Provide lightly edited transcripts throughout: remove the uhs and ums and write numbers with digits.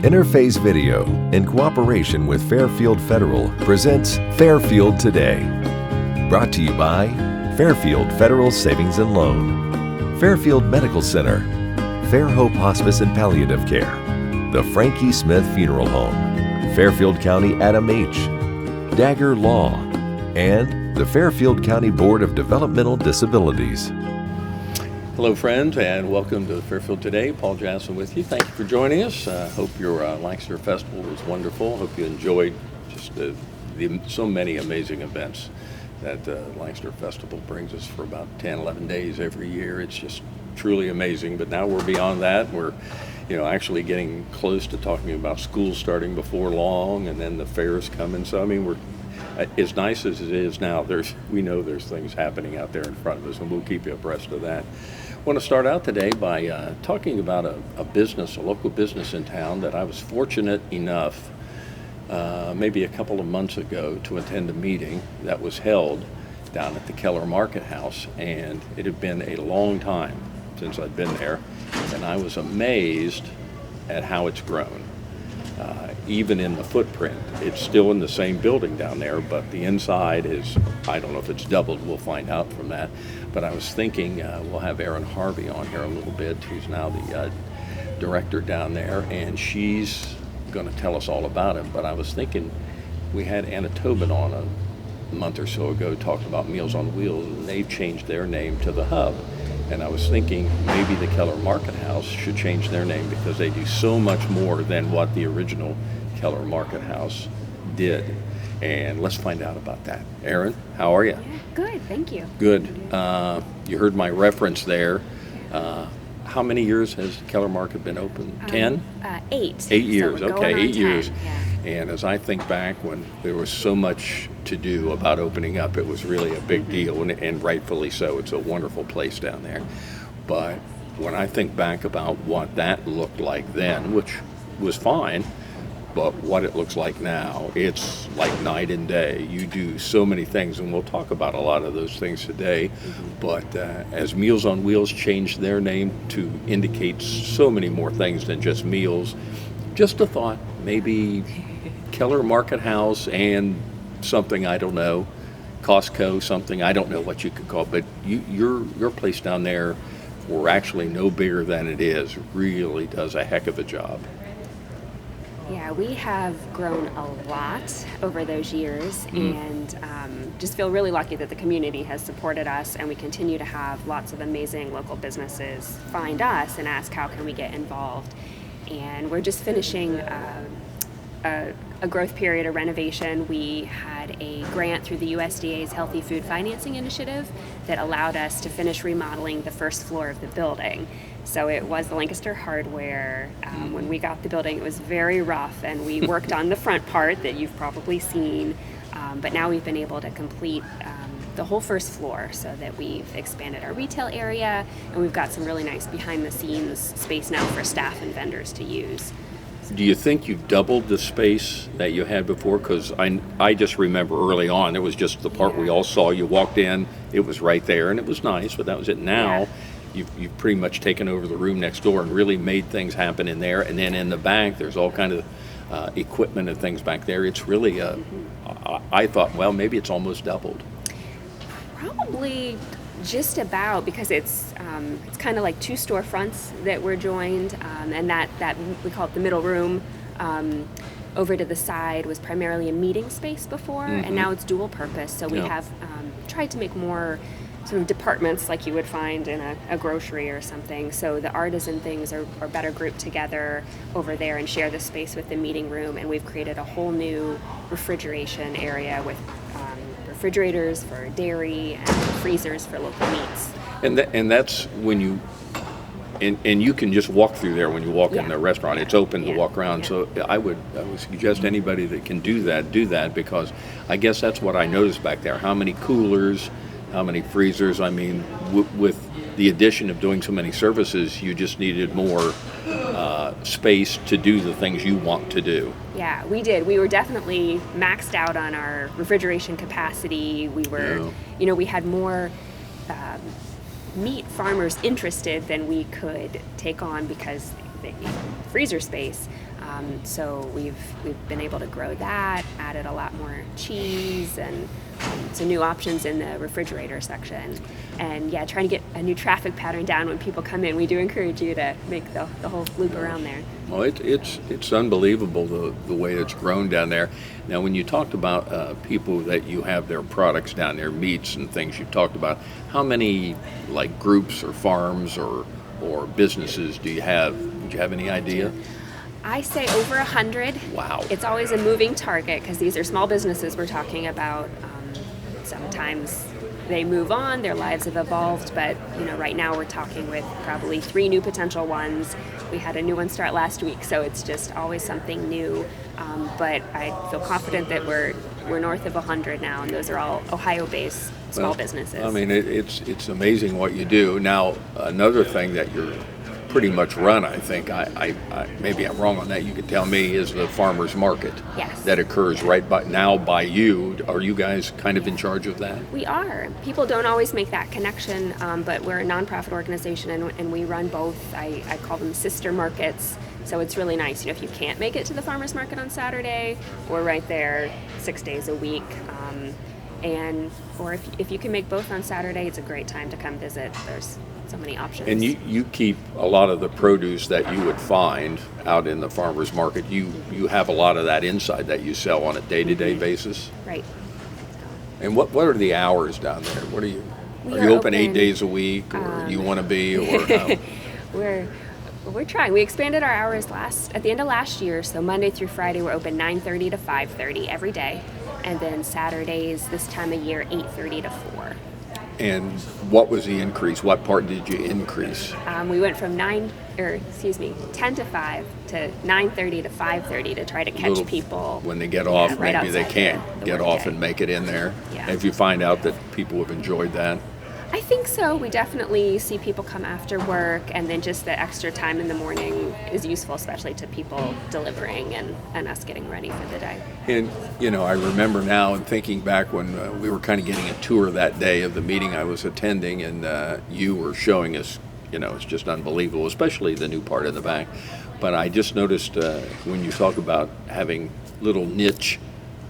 Interface Video, in cooperation with Fairfield Federal, presents Fairfield Today. Brought to you by Fairfield Federal Savings and Loan, Fairfield Medical Center, Fair Hope Hospice and Palliative Care, the Frankie Smith Funeral Home, Fairfield County Adam H., Dagger Law, and the Fairfield County Board of Developmental Disabilities. Hello friends, and welcome to Fairfield Today. Paul Jackson with you. Thank you for joining us. Hope your Lancaster Festival was wonderful. Hope you enjoyed just so many amazing events that Lancaster Festival brings us for about 10, 11 days every year. It's just truly amazing. But now we're beyond that. We're actually getting close to talking about school starting before long, and then the fairs coming. So, we're as nice as it is now, we know there's things happening out there in front of us, and we'll keep you abreast of that. I want to start out today by talking about a local business in town that I was fortunate enough maybe a couple of months ago to attend a meeting that was held down at the Keller Market House, and it had been a long time since I'd been there, and I was amazed at how it's grown. Even in the footprint, it's still in the same building down there, but the inside is, I don't know if it's doubled, we'll find out from that. But I was thinking we'll have Erin Harvey on here a little bit, who's now the director down there, and she's going to tell us all about it. But I was thinking, we had Anna Tobin on a month or so ago talking about Meals on Wheels, and they've changed their name to The Hub. And I was thinking maybe the Keller Market House should change their name, because they do so much more than what the original Keller Market House did. And let's find out about that. Erin, how are you? Yeah, good, thank you. Good. You heard my reference there. How many years has Keller Market been open? 10? 8. 8 years, so okay, 8 years. Yeah. And as I think back when there was so much to do about opening up, it was really a big deal, and rightfully so. It's a wonderful place down there. But when I think back about what that looked like then, which was fine, but what it looks like now, it's like night and day. You do so many things, and we'll talk about a lot of those things today. But as Meals on Wheels changed their name to indicate so many more things than just meals, just a thought, maybe Keller Market House and something, I don't know, Costco, something, I don't know what you could call it, but your place down there, or actually no bigger than it is, really does a heck of a job. Yeah, we have grown a lot over those years, and just feel really lucky that the community has supported us, and we continue to have lots of amazing local businesses find us and ask how can we get involved. And we're just finishing a growth period, a renovation. We had a grant through the USDA's Healthy Food Financing Initiative that allowed us to finish remodeling the first floor of the building. So it was the Lancaster hardware. When we got the building, it was very rough, and we worked on the front part that you've probably seen, but now we've been able to complete the whole first floor, so that we've expanded our retail area, and we've got some really nice behind-the-scenes space now for staff and vendors to use. Do you think you've doubled the space that you had before? Because I just remember early on, it was just the part we all saw. You walked in, it was right there, and it was nice, but that was it. Now, you've pretty much taken over the room next door and really made things happen in there. And then in the back, there's all kind of equipment and things back there. It's really, I thought, well, maybe it's almost doubled. Probably just about, because it's kind of like 2 storefronts that were joined, and that we call it the middle room. Over to the side was primarily a meeting space before, and now it's dual purpose. So we have tried to make more sort of departments like you would find in a grocery or something. So the artisan things are better grouped together over there and share the space with the meeting room. And we've created a whole new refrigeration area with refrigerators for dairy and freezers for local meats. And that's when you, and you can just walk through there when you walk in the restaurant. It's open to walk around. So I would suggest anybody that can do that, because I guess that's what I noticed back there. How many coolers, how many freezers. With the addition of doing so many services, you just needed more space to do the things you want to do. Yeah, we did. We were definitely maxed out on our refrigeration capacity. We were, we had more meat farmers interested than we could take on, because freezer space. So we've been able to grow that, added a lot more cheese and some new options in the refrigerator section. And yeah, trying to get a new traffic pattern down when people come in. We do encourage you to make the whole loop around there. Well, it's unbelievable the way it's grown down there. Now, when you talked about people that you have their products down there, meats and things you talked about, how many like groups or farms or businesses do you have? Do you have any idea? I say over 100. Wow. It's always a moving target because these are small businesses we're talking about. Sometimes they move on, their lives have evolved, but right now we're talking with probably 3 new potential ones. We had a new one start last week, so it's just always something new. But I feel confident that we're north of 100 now, and those are all Ohio-based small businesses. I mean, it's amazing what you do. Now, another thing that you're pretty much run, I think, I maybe I'm wrong on that, you could tell me, is the farmers market. Yes. That occurs right by you. Are you guys kind of in charge of that? We are. People don't always make that connection, but we're a nonprofit organization and we run both. I call them sister markets. So it's really nice. If you can't make it to the farmers market on Saturday, we're right there 6 days a week. Or if you can make both on Saturday, it's a great time to come visit. There's so many options. And you keep a lot of the produce that you would find out in the farmers market. You have a lot of that inside that you sell on a day-to-day basis. Right. And what are the hours down there? What are you? We are you are open 8 days a week, or you want to be, or how? We're trying. We expanded our hours at the end of last year. So Monday through Friday, we're open 9:30 to 5:30 every day, and then Saturdays this time of year 8:30 to 4. And what was the increase? What part did you increase? We went from 10 to 5 to 9:30 to 5:30 to try to catch people when they get off. right maybe they outside can't the get workday. off and make it in there. Yeah. If you find out that people have enjoyed that. I think so. We definitely see people come after work, and then just the extra time in the morning is useful, especially to people delivering and us getting ready for the day. And, I remember now and thinking back when we were kind of getting a tour that day of the meeting I was attending, and you were showing us, it's just unbelievable, especially the new part in the back. But I just noticed when you talk about having little niche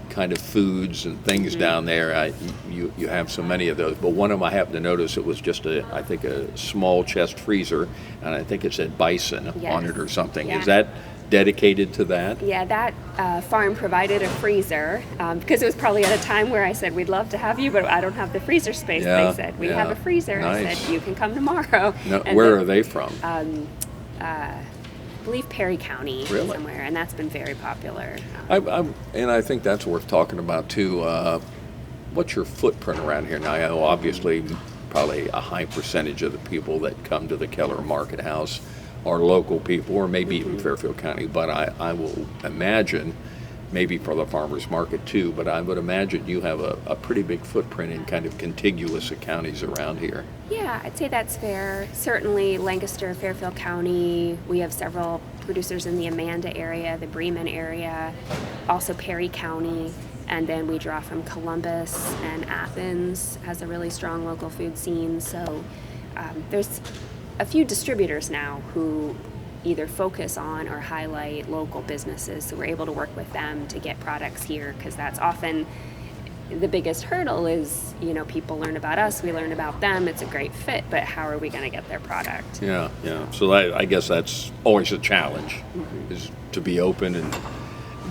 kind of foods and things down there, you have so many of those. But one of them I happened to notice, it was just I think a small chest freezer, and I think it said bison on it or something. Yeah. Is that dedicated to that? Yeah, that farm provided a freezer because it was probably at a time where I said, we'd love to have you, but I don't have the freezer space. Yeah, They said, we have a freezer. Nice. I said, you can come tomorrow. No, where are they from? I believe Perry County somewhere, and that's been very popular. And I think that's worth talking about too. What's your footprint around here? Now, I know obviously probably a high percentage of the people that come to the Keller Market House are local people, or maybe even Fairfield County, but I will imagine, maybe for the farmers market too, but I would imagine you have a pretty big footprint in kind of contiguous counties around here. Yeah, I'd say that's fair. Certainly Lancaster, Fairfield County, we have several producers in the Amanda area, the Bremen area, also Perry County, and then we draw from Columbus, and Athens has a really strong local food scene. So there's a few distributors now who either focus on or highlight local businesses, so we're able to work with them to get products here, because that's often the biggest hurdle is, people learn about us, we learn about them, it's a great fit, but how are we going to get their product? Yeah. So I guess that's always a challenge, is to be open and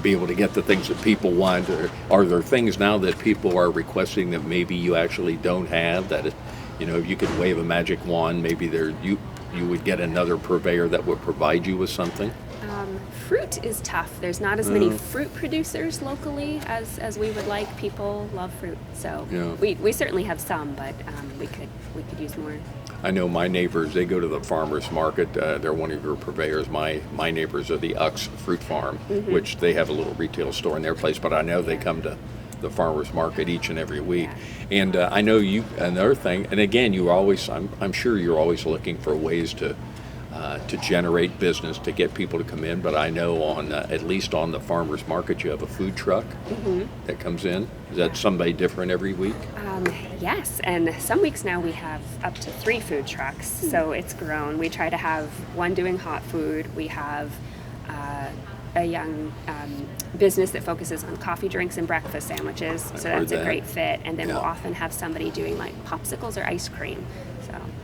be able to get the things that people want. Are there things now that people are requesting that maybe you actually don't have, that you could wave a magic wand, maybe you would get another purveyor that would provide you with something? Fruit is tough. There's not as many fruit producers locally as we would like. People love fruit, so we certainly have some, but we could use more. I know my neighbors, they go to the farmers market. They're one of your purveyors. My neighbors are the Ucks Fruit Farm, which they have a little retail store in their place, but I know they come to the farmers market each and every week. Yeah. And I know another thing, and again, I'm sure you're always looking for ways to to generate business, to get people to come in. But I know on at least on the farmers market, you have a food truck that comes in. Is that somebody different every week? Yes, and some weeks now we have up to 3 food trucks, so it's grown. We try to have one doing hot food. We have a young business that focuses on coffee drinks and breakfast sandwiches, so that's a great fit. And then we'll often have somebody doing like popsicles or ice cream.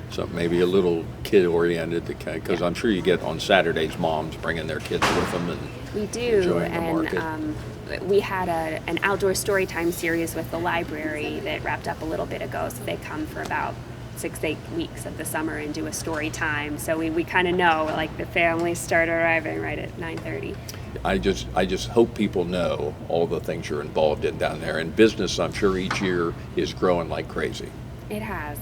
So maybe a little kid-oriented, because I'm sure you get on Saturdays moms bringing their kids with them and we do, enjoying the and market. We had an outdoor story time series with the library that wrapped up a little bit ago, so they come for about 6-8 weeks of the summer and do a story time. So we kind of know, like, the families start arriving right at 9:30. I just hope people know all the things you're involved in down there. And business, I'm sure each year is growing like crazy. It has,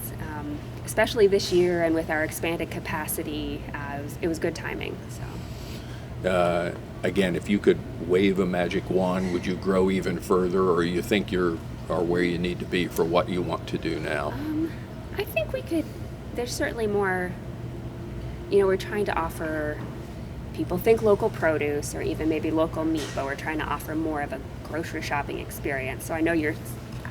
especially this year, and with our expanded capacity, it was good timing. So. Again, if you could wave a magic wand, would you grow even further, or you think you're where you need to be for what you want to do now? I think we could. There's certainly more. We're trying to offer people, think local produce or even maybe local meat, but we're trying to offer more of a grocery shopping experience. So I know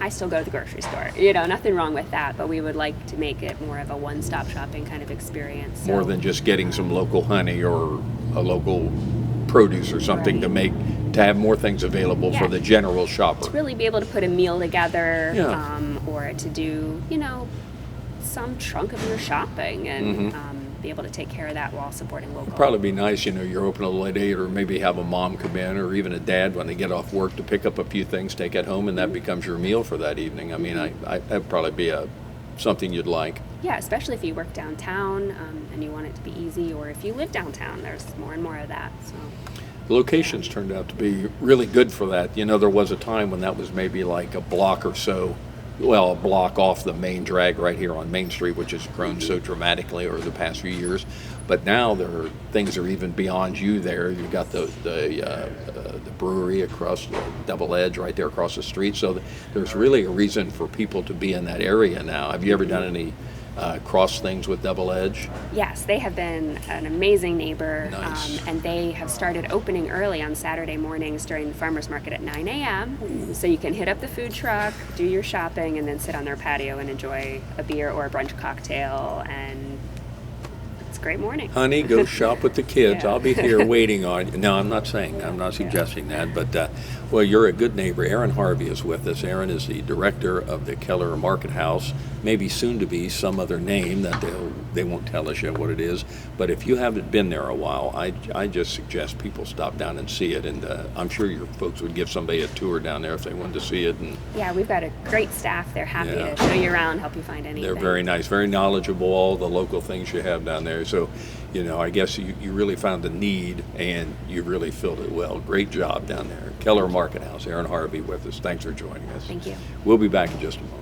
I still go to the grocery store. Nothing wrong with that, but we would like to make it more of a one-stop shopping kind of experience. So, more than just getting some local honey or a local produce or something, to have more things available for the general shopper. To really be able to put a meal together, or to do, some chunk of your shopping and be able to take care of that while supporting local. It'd probably be nice, you're open a little late, or maybe have a mom come in, or even a dad when they get off work, to pick up a few things, take it home, and that becomes your meal for that evening. I mean, that'd probably be something you'd like. Yeah, especially if you work downtown and you want it to be easy, or if you live downtown, there's more and more of that. So. The locations turned out to be really good for that. There was a time when that was maybe like a block or so, a block off the main drag right here on Main Street, which has grown so dramatically over the past few years. But now things are even beyond you there. You've got the brewery across the Double Edge right there across the street. So there's really a reason for people to be in that area now. Have you ever done any cross things with Double Edge? Yes, they have been an amazing neighbor. Nice. And they have started opening early on Saturday mornings during the farmers market at 9 a.m. So you can hit up the food truck, do your shopping, and then sit on their patio and enjoy a beer or a brunch cocktail. And it's a great morning. Honey, go shop with the kids. I'll be here waiting on you. No, I'm not suggesting that, but you're a good neighbor. Erin Harvey is with us. Erin is the director of the Keller Market House, maybe soon to be some other name that they won't tell us yet what it is. But if you haven't been there a while, I just suggest people stop down and see it. And I'm sure your folks would give somebody a tour down there if they wanted to see it. And yeah, we've got a great staff. They're happy to show you around, help you find anything. They're very nice, very knowledgeable, all the local things you have down there. So, I guess you really found a need and you really filled it well. Great job down there. Keller Market House. Erin Harvey with us. Thanks for joining us. Thank you. We'll be back in just a moment.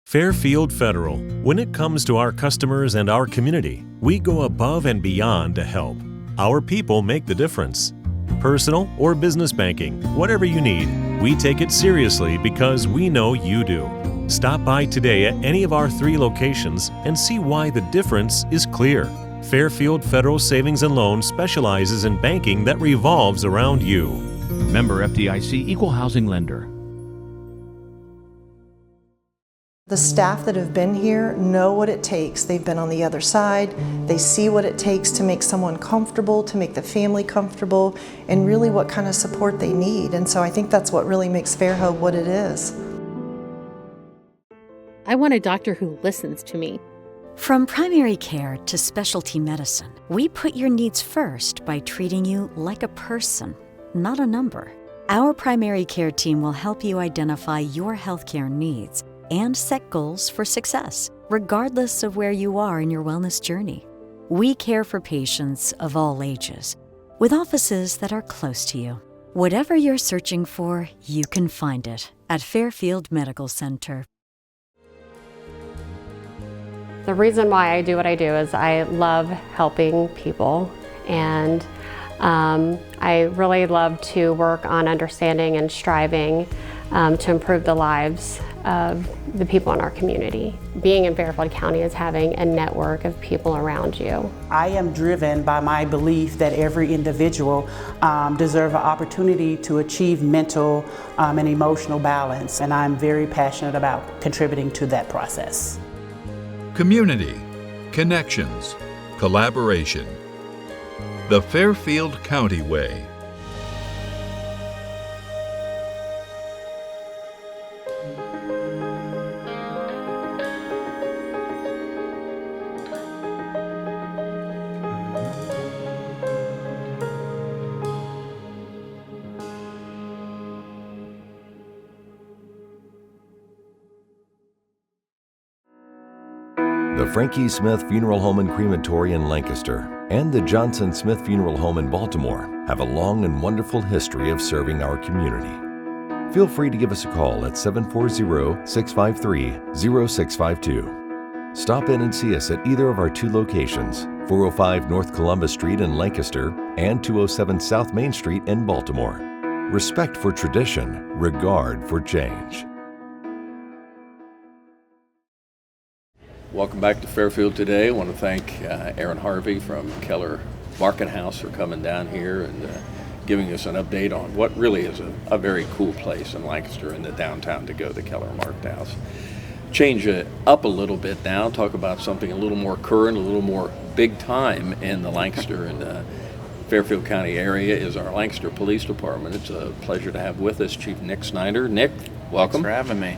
Fairfield Federal. When it comes to our customers and our community, we go above and beyond to help. Our people make the difference. Personal or business banking, whatever you need, we take it seriously because we know you do. Stop by today at any of our 3 locations and see why the difference is clear. Fairfield Federal Savings and Loan specializes in banking that revolves around you. Member FDIC, Equal Housing Lender. The staff that have been here know what it takes. They've been on the other side. They see what it takes to make someone comfortable, to make the family comfortable, and really what kind of support they need. And so I think that's what really makes Fairhope what it is. I want a doctor who listens to me. From primary care to specialty medicine, we put your needs first by treating you like a person, not a number. Our primary care team will help you identify your healthcare needs and set goals for success, regardless of where you are in your wellness journey. We care for patients of all ages, with offices that are close to you. Whatever you're searching for, you can find it at Fairfield Medical Center. The reason why I do what I do is I love helping people, and I really love to work on understanding and striving to improve the lives of the people in our community. Being in Fairfield County is having a network of people around you. I am driven by my belief that every individual deserves an opportunity to achieve mental and emotional balance, and I'm very passionate about contributing to that process. Community, connections, collaboration. The Fairfield County Way. The Frankie Smith Funeral Home and Crematory in Lancaster and the Johnson Smith Funeral Home in Baltimore have a long and wonderful history of serving our community. Feel free to give us a call at 740-653-0652. Stop in and see us at either of our two locations, 405 North Columbus Street in Lancaster and 207 South Main Street in Baltimore. Respect for tradition, regard for change. Welcome back to Fairfield Today. I want to thank Erin Harvey from Keller Market House for coming down here and giving us an update on what really is a very cool place in Lancaster in the downtown to go, the Keller Market House. Change it up a little bit now, talk about something a little more current, a little more big time in the Lancaster and Fairfield County area is our Lancaster Police Department. It's a pleasure to have with us Chief Nick Snyder. Nick, welcome. Thanks for having me.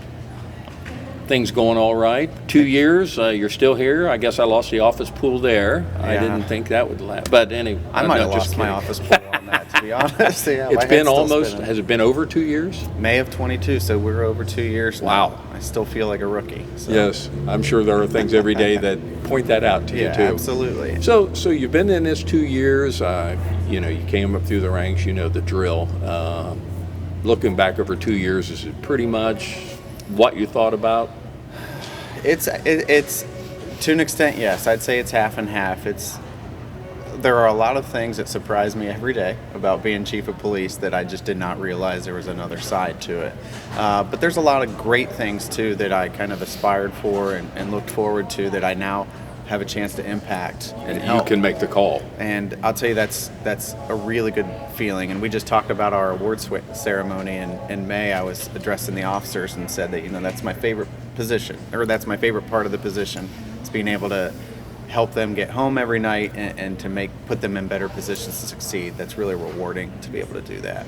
Things going all right. 2 years, you're still here. I guess I lost the office pool there. Yeah. I didn't think that would last. But anyway, I might have lost my office pool on that, to be honest. Yeah, it's been almost, has it been over 2 years? May of 22, so we're over 2 years now. Wow. I still feel like a rookie. So. Yes, I'm sure there are things every day that point that out to you too. Yeah, absolutely. So you've been in this 2 years. You came up through the ranks. You know the drill. Looking back over 2 years, is it pretty much what you thought about? It's to an extent, yes. I'd say it's half and half. There are a lot of things that surprise me every day about being chief of police that I just did not realize there was another side to it. But there's a lot of great things too that I kind of aspired for and looked forward to that I now have a chance to impact and help. You can make the call. And I'll tell you that's a really good feeling. And we just talked about our awards ceremony in May. I was addressing the officers and said that that's my favorite position, or that's my favorite part of the position. It's being able to help them get home every night and to put them in better positions to succeed. That's really rewarding to be able to do that.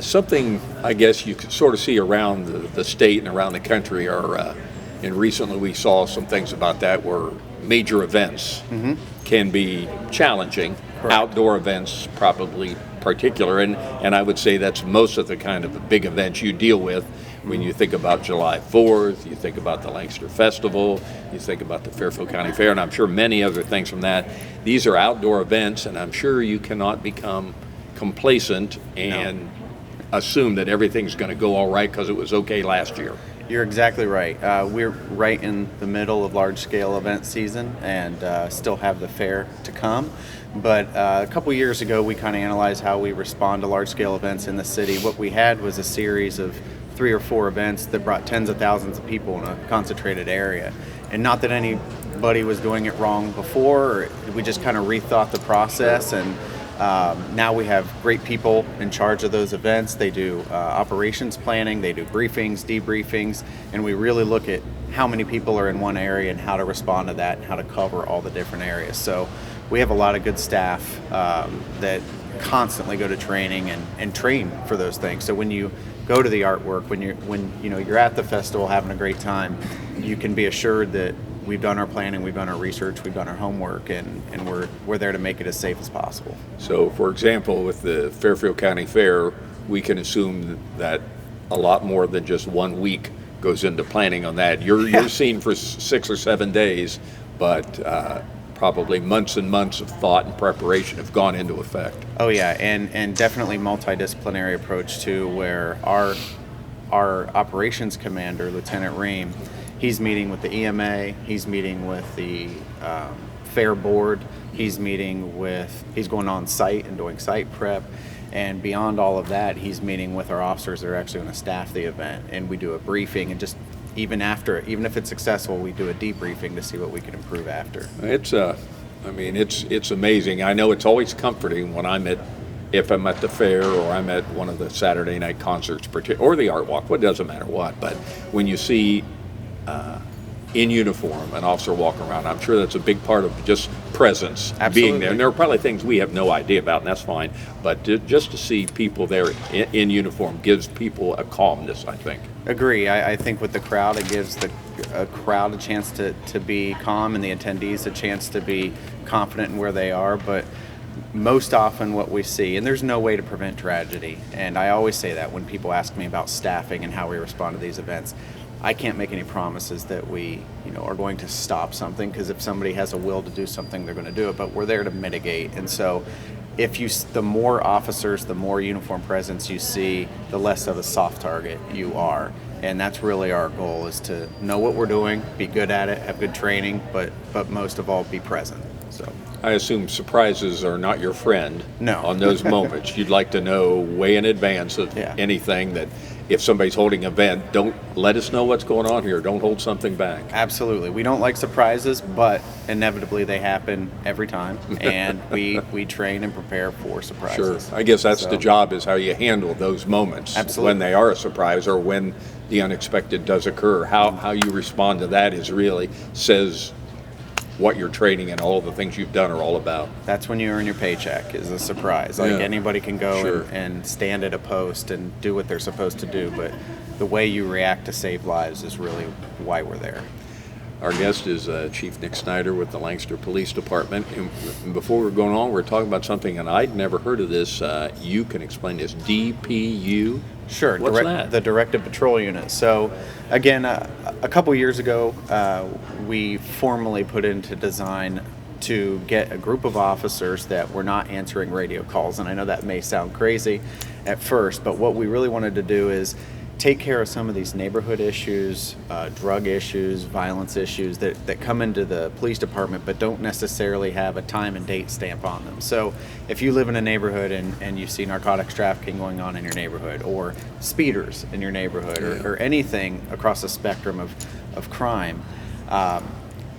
Something I guess you could sort of see around the state and around the country are, and recently we saw some things about that where major events can be challenging. Correct. Outdoor events probably particular, and I would say that's most of the kind of big events you deal with. When you think about July 4th, you think about the Lancaster Festival, you think about the Fairfield County Fair, and I'm sure many other things from that. These are outdoor events, and I'm sure you cannot become complacent and assume that everything's going to go all right because it was okay last year. You're exactly right. We're right in the middle of large-scale event season and still have the fair to come. But a couple years ago, we kind of analyzed how we respond to large-scale events in the city. What we had was a series of 3 or 4 events that brought tens of thousands of people in a concentrated area. And not that anybody was doing it wrong before, we just kind of rethought the process, and now we have great people in charge of those events. They do operations planning, they do briefings, debriefings, and we really look at how many people are in one area and how to respond to that and how to cover all the different areas. So we have a lot of good staff that constantly go to training and train for those things. So when you go to the artwork, when you're at the festival having a great time, you can be assured that we've done our planning, we've done our research, we've done our homework, and we're there to make it as safe as possible. So, for example, with the Fairfield County Fair, we can assume that a lot more than just 1 week goes into planning on that. You're seen for 6 or 7 days, but probably months and months of thought and preparation have gone into effect. Oh yeah, and definitely multidisciplinary approach too, where our operations commander, Lieutenant Ream, he's meeting with the EMA, he's meeting with the fair board. He's going on site and doing site prep. And beyond all of that, he's meeting with our officers that are actually going to staff the event. And we do a briefing, and just even if it's successful, we do a debriefing to see what we can improve after. It's amazing. I know it's always comforting when if I'm at the fair or I'm at one of the Saturday night concerts or the art walk, it doesn't matter what, but when you see in uniform an officer walking around, I'm sure that's a big part of just presence. Absolutely. Being there. And there are probably things we have no idea about, and that's fine, but just to see people there in uniform gives people a calmness, I think. Agree. I think with the crowd, it gives a crowd a chance to be calm, and the attendees a chance to be confident in where they are. But most often what we see, and there's no way to prevent tragedy, and I always say that when people ask me about staffing and how we respond to these events, I can't make any promises that we are going to stop something, because if somebody has a will to do something, they're going to do it, but we're there to mitigate. And so the more officers, the more uniform presence you see, the less of a soft target you are. And that's really our goal, is to know what we're doing, be good at it, have good training, but most of all, be present. So I assume surprises are not your friend. No. On those moments. You'd like to know way in advance of anything, that if somebody's holding an event, don't let us know what's going on here. Don't hold something back. Absolutely. We don't like surprises, but inevitably they happen every time, and we train and prepare for surprises. Sure. I guess that's the job, is how you handle those moments. Absolutely. When they are a surprise or when the unexpected does occur. How you respond to that really says what your training and all the things you've done are all about. That's when you earn your paycheck, is a surprise. Like anybody can go and stand at a post and do what they're supposed to do, but the way you react to save lives is really why we're there. Our guest is Chief Nick Snyder with the Lancaster Police Department. And before we're going on, we're talking about something, and I'd never heard of this. You can explain this. DPU? Sure. What's that? The Directed Patrol Unit. So, again, a couple years ago, we formally put into design to get a group of officers that were not answering radio calls. And I know that may sound crazy at first, but what we really wanted to do is take care of some of these neighborhood issues, drug issues, violence issues that come into the police department but don't necessarily have a time and date stamp on them. So if you live in a neighborhood and you see narcotics trafficking going on in your neighborhood, or speeders in your neighborhood, or anything across the spectrum of crime,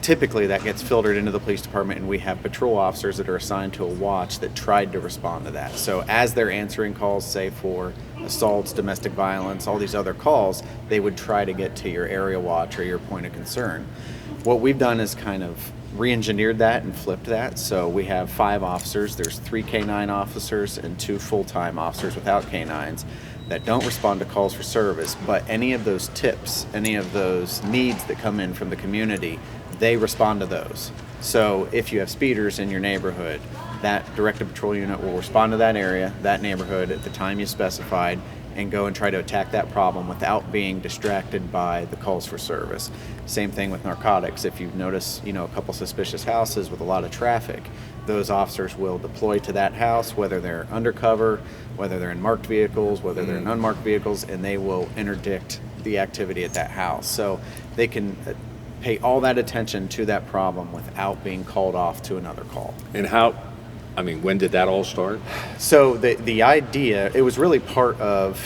typically that gets filtered into the police department, and we have patrol officers that are assigned to a watch that tried to respond to that. So as they're answering calls, say for assaults, domestic violence, all these other calls, they would try to get to your area watch or your point of concern. What we've done is kind of re-engineered that and flipped that. So we have 5 officers. There's 3 K-9 officers and 2 full-time officers without K-9s that don't respond to calls for service, but any of those tips, any of those needs that come in from the community, they respond to those. So if you have speeders in your neighborhood, that Directed Patrol Unit will respond to that area, that neighborhood, at the time you specified, and go and try to attack that problem without being distracted by the calls for service. Same thing with narcotics. If you notice, a couple suspicious houses with a lot of traffic, those officers will deploy to that house, whether they're undercover, whether they're in marked vehicles, whether they're in unmarked vehicles, and they will interdict the activity at that house. So they can pay all that attention to that problem without being called off to another call. And when did that all start? So the idea, it was really part of,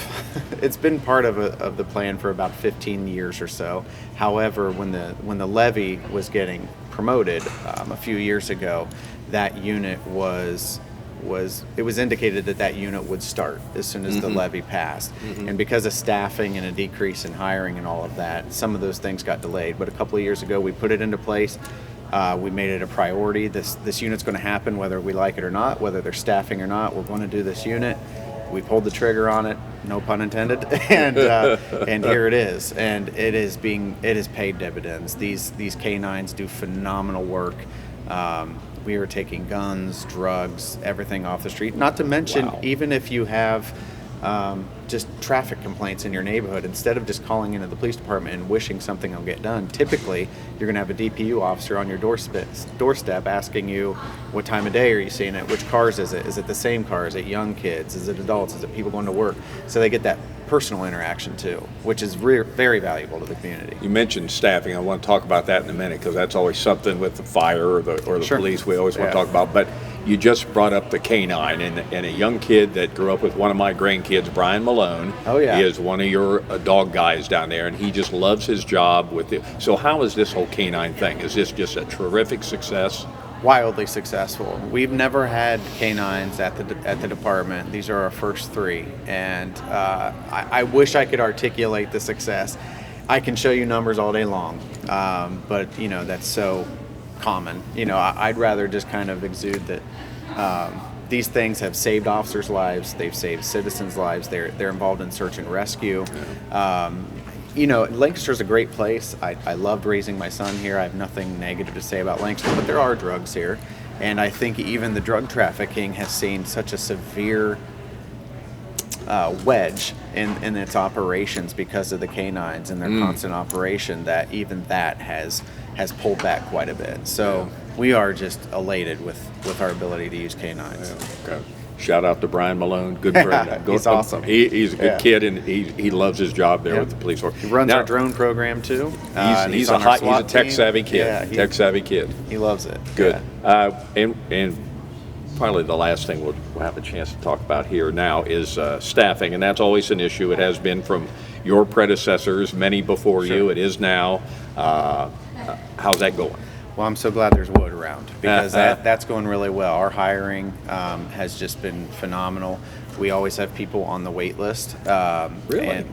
it's been part of the plan for about 15 years or so. However, when the levy was getting promoted a few years ago, that unit it was indicated that unit would start as soon as the levy passed. And because of staffing and a decrease in hiring and all of that, some of those things got delayed. But a couple of years ago, we put it into place. We made it a priority. This unit's going to happen whether we like it or not, whether they're staffing or not. We're going to do this unit. We pulled the trigger on it, no pun intended, and here it is. And it has paid dividends. These K-9s do phenomenal work. We are taking guns, drugs, everything off the street. Not to mention, even if you have just traffic complaints in your neighborhood, instead of just calling into the police department and wishing something will get done, typically you're going to have a DPU officer on your doorstep asking you, what time of day are you seeing it? Which cars is it? Is it the same car? Is it young kids? Is it adults? Is it people going to work? So they get that personal interaction too, which is very valuable to the community. You mentioned staffing. I want to talk about that in a minute, because that's always something with the fire or the Sure. police we always want to talk about. But you just brought up the canine, and a young kid that grew up with one of my grandkids, Brian Malone. Oh, yeah. He is one of your dog guys down there, and he just loves his job with it. So how is this whole canine thing? Is this just a terrific success? Wildly successful. We've never had canines at the department. These are our first 3, and I wish I could articulate the success. I can show you numbers all day long, but that's so common. I'd rather just kind of exude that these things have saved officers' lives. They've saved citizens' lives. They're involved in search and rescue. Lancaster's a great place. I loved raising my son here. I have nothing negative to say about Lancaster, but there are drugs here. And I think even the drug trafficking has seen such a severe wedge in its operations because of the canines and their constant operation, that even that has pulled back quite a bit. So we are just elated with our ability to use canines. Yeah, okay. Shout out to Brian Malone, good friend. He's awesome. He's a good kid, and he loves his job there with the police force. He runs our drone program too. He's a tech-savvy kid. Yeah, tech-savvy kid. He loves it. Good. And probably the last thing we'll have a chance to talk about here now is staffing, and that's always an issue. It has been from your predecessors, many before you. It is now. How's that going? Well, I'm so glad there's wood around, because that's going really well. Our hiring has just been phenomenal. We always have people on the wait list. Really? And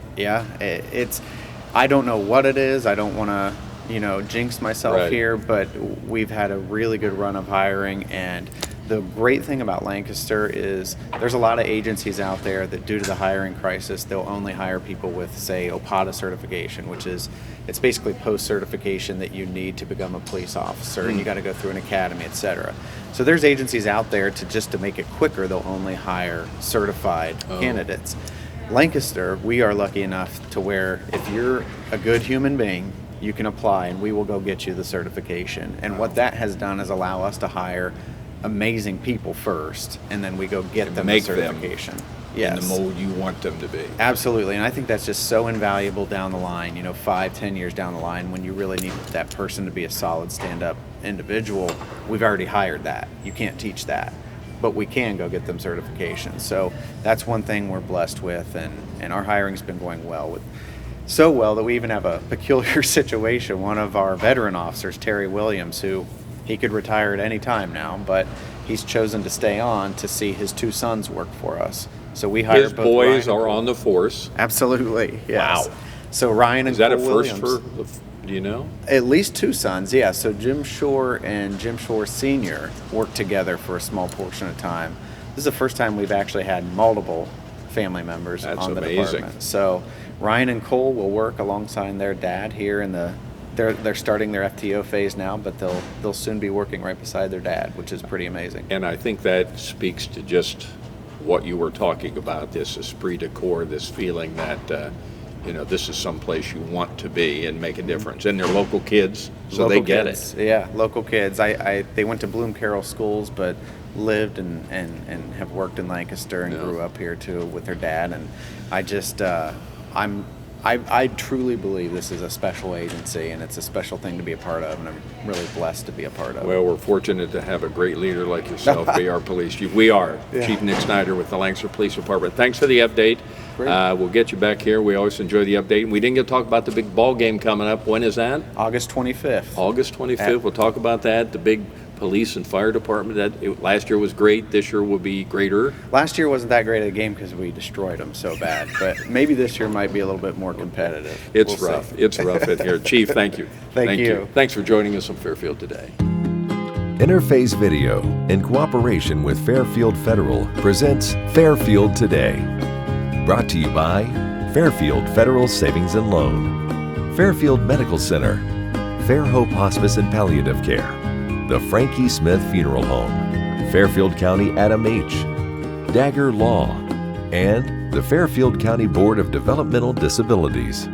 it's. I don't know what it is. I don't want to, jinx myself here, but we've had a really good run of hiring. And the great thing about Lancaster is there's a lot of agencies out there that, due to the hiring crisis, they'll only hire people with, say, OPATA certification, which is, it's basically post-certification that you need to become a police officer, and you got to go through an academy, etc. So there's agencies out there to make it quicker, they'll only hire certified candidates. Lancaster, we are lucky enough to where if you're a good human being, you can apply and we will go get you the certification. And what that has done is allow us to hire amazing people first, and then we go get them the certification. In the mold you want them to be. Absolutely, and I think that's just so invaluable down the line, 5-10 years down the line, when you really need that person to be a solid stand-up individual. We've already hired that. You can't teach that, but we can go get them certifications. So that's one thing we're blessed with, and our hiring's been going well. So well that we even have a peculiar situation. One of our veteran officers, Terry Williams, who he could retire at any time now, but he's chosen to stay on to see his 2 sons work for us. So we hired his both boys Ryan are on the force. Absolutely, yes. Wow. So Ryan and is that Cole a first Williams, do you know? At least 2 sons, yeah. So Jim Shore and Jim Shore Sr. worked together for a small portion of time. This is the first time we've actually had multiple family members on the department. So Ryan and Cole will work alongside their dad here in the. They're starting their FTO phase now, but they'll soon be working right beside their dad, which is pretty amazing. And I think that speaks to just what you were talking about, this esprit de corps, this feeling that this is someplace you want to be and make a difference. And they're local kids, so they get it. Yeah, local kids. They went to Bloom Carroll schools, but lived and have worked in Lancaster and grew up here too with their dad. And I just I truly believe this is a special agency, and it's a special thing to be a part of, and I'm really blessed to be a part of. Well, we're fortunate to have a great leader like yourself be our police chief. We are. Chief Nick Snyder with the Lancaster Police Department. Thanks for the update. We'll get you back here. We always enjoy the update. And we didn't get to talk about the big ball game coming up. When is that? August 25th. August 25th. We'll talk about that. The big police and fire department. Last year was great. This year will be greater. Last year wasn't that great of a game because we destroyed them so bad. But maybe this year might be a little bit more competitive. It's rough. It's rough in here. Chief, thank you. Thank you. Thanks for joining us on Fairfield Today. Interface Video, in cooperation with Fairfield Federal, presents Fairfield Today. Brought to you by Fairfield Federal Savings and Loan, Fairfield Medical Center, Fair Hope Hospice and Palliative Care, the Frankie Smith Funeral Home, Fairfield County Adam H., Dagger Law, and the Fairfield County Board of Developmental Disabilities.